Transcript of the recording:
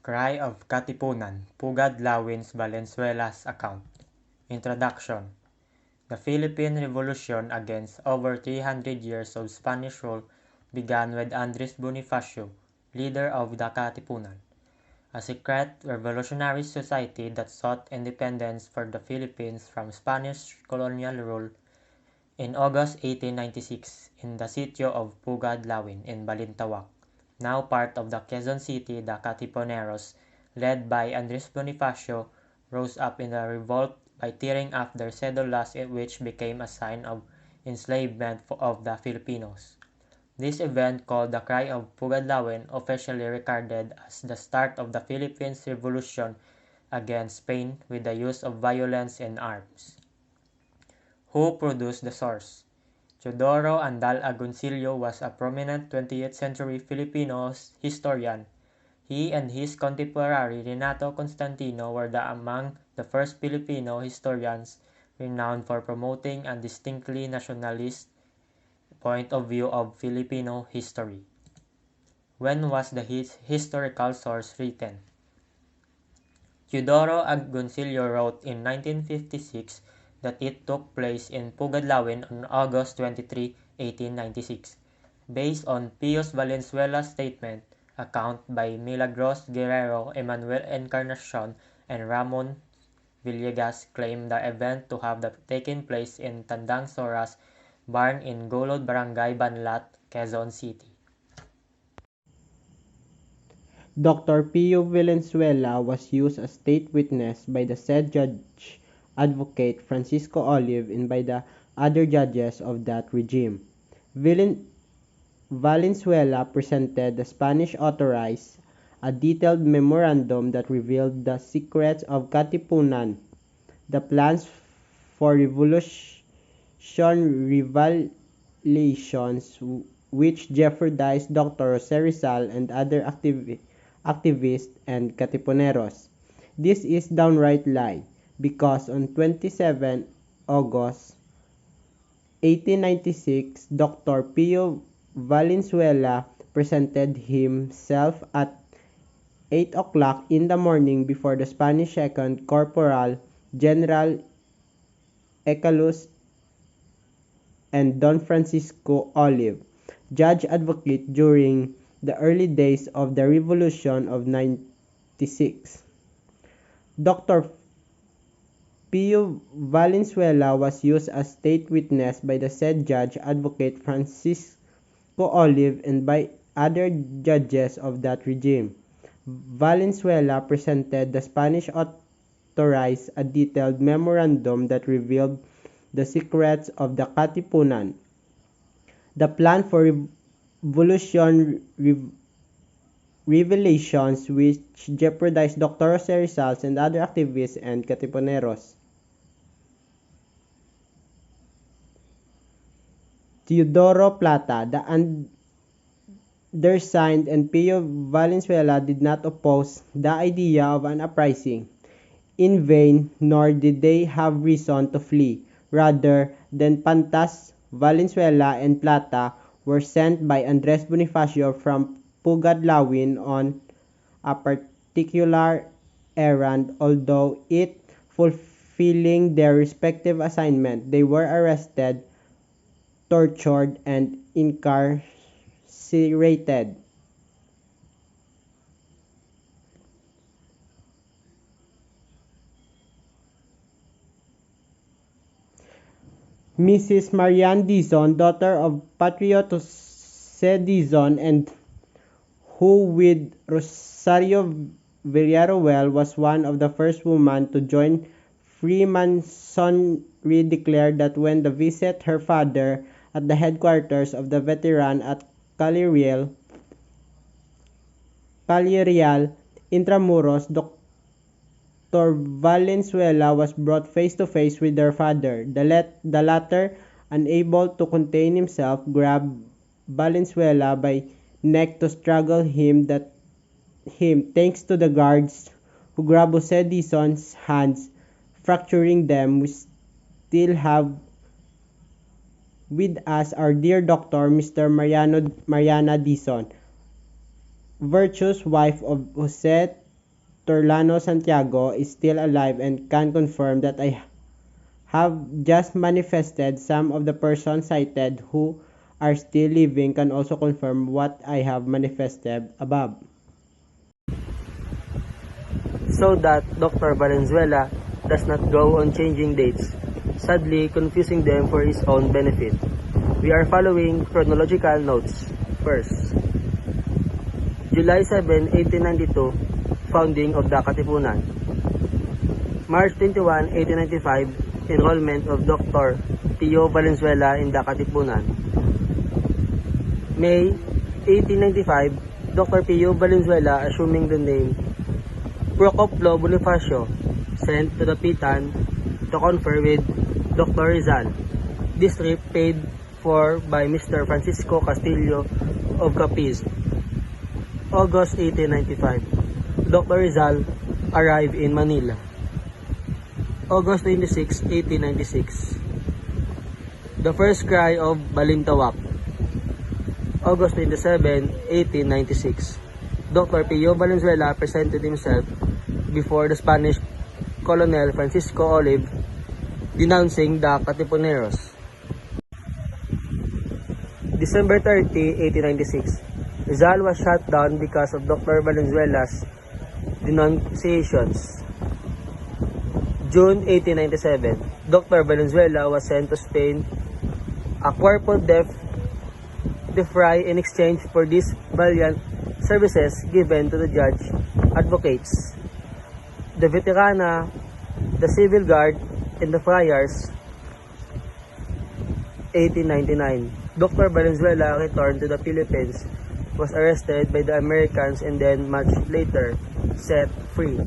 Cry of Katipunan, Pugad Lawin's Valenzuela's account. Introduction. The Philippine Revolution against over 300 years of Spanish rule began with Andres Bonifacio, leader of the Katipunan, a secret revolutionary society that sought independence for the Philippines from Spanish colonial rule in August 1896 in the sitio of Pugad Lawin in Balintawak, now part of the Quezon City. The Katipuneros, led by Andres Bonifacio, rose up in a revolt by tearing off their cedulas, which became a sign of enslavement of the Filipinos. This event, called the Cry of Pugadlawin, officially recorded as the start of the Philippines Revolution against Spain with the use of violence and arms. Who produced the source? Teodoro Andal Agoncillo was a prominent 20th century Filipino historian. He and his contemporary Renato Constantino were among the first Filipino historians renowned for promoting a distinctly nationalist point of view of Filipino history. When was the historical source written? Teodoro Agoncillo wrote in 1956 that it took place in Pugadlawin on August 23, 1896, based on Pius Valenzuela's statement. Account by Milagros Guerrero, Emmanuel Encarnacion, and Ramon Villegas claim the event to have taken place in Tandang Sora's barn in Golod Barangay Banlat, Quezon City. Dr. Pio Valenzuela was used as state witness by the said judge advocate Francisco Olive and by the other judges of that regime. Valenzuela presented the Spanish authorities a detailed memorandum that revealed the secrets of Katipunan, the plans for revelations which jeopardized Dr. Jose Rizal and other activists and Katipuneros. This is downright lie, because on 27 August 1896, Dr. Pio Valenzuela presented himself at 8 o'clock in the morning before the Spanish Second Corporal General Ecalus and Don Francisco Olive, judge advocate during the early days of the Revolution of '96. Dr. Pio Valenzuela was used as state witness by the said judge advocate Francisco Olive and by other judges of that regime. Valenzuela presented the Spanish authorities a detailed memorandum that revealed the secrets of the Katipunan, the plan for revolution revelations which jeopardized Dr. Jose Rizal and other activists and Katipuneros. Teodoro Plata, the undersigned, and Pio Valenzuela did not oppose the idea of an uprising in vain, nor did they have reason to flee. Rather than Pantas, Valenzuela and Plata were sent by Andres Bonifacio from Pugadlawin on a particular errand. Although it fulfilling their respective assignment, they were arrested, tortured, and incarcerated. Mrs. Marian Dizon, daughter of Patriot Jose Dizon, and who with Rosario Villarroel was one of the first women to join Freemasonry, declared that when they visited her father at the headquarters of the veteran at Calle Real, Intramuros, Dr. Valenzuela was brought face to face with her father. The latter, unable to contain himself, grabbed Valenzuela by neck to strangle him, thanks to the guards who grabbed Jose Dizon's hands, fracturing them. We still have with us our dear doctor, Mr. Mariana Dizon, virtuous wife of Jose Torlano Santiago is still alive and can confirm that I have just manifested. Some of the persons cited who are still living can also confirm what I have manifested above. So that Dr. Valenzuela does not go on changing dates, sadly confusing them for his own benefit. We are following chronological notes. First, July 7, 1892, founding of the Katipunan. March 21, 1895, enrollment of Dr. Pio Valenzuela in the Katipunan. May 1895, Dr. Pio Valenzuela, assuming the name Procopio Bonifacio, sent to the Pitan to confer with Dr. Rizal. This trip paid for by Mr. Francisco Castillo of Capiz. August 1895, Dr. Rizal arrived in Manila. August 26, 1896, the first cry of Balintawak. August 27, 1896, Dr. Pio Valenzuela presented himself before the Spanish Colonel Francisco Olive, denouncing the Katipuneros. December 30, 1896, Rizal was shot down because of Dr. Valenzuela's denunciations. June 1897, Dr. Valenzuela was sent to Spain, a cuerpo de fray in exchange for these valiant services given to the judge, advocates, the veterana, the civil guard, and the friars. 1899, Dr. Valenzuela returned to the Philippines, was arrested by the Americans and then much later set free.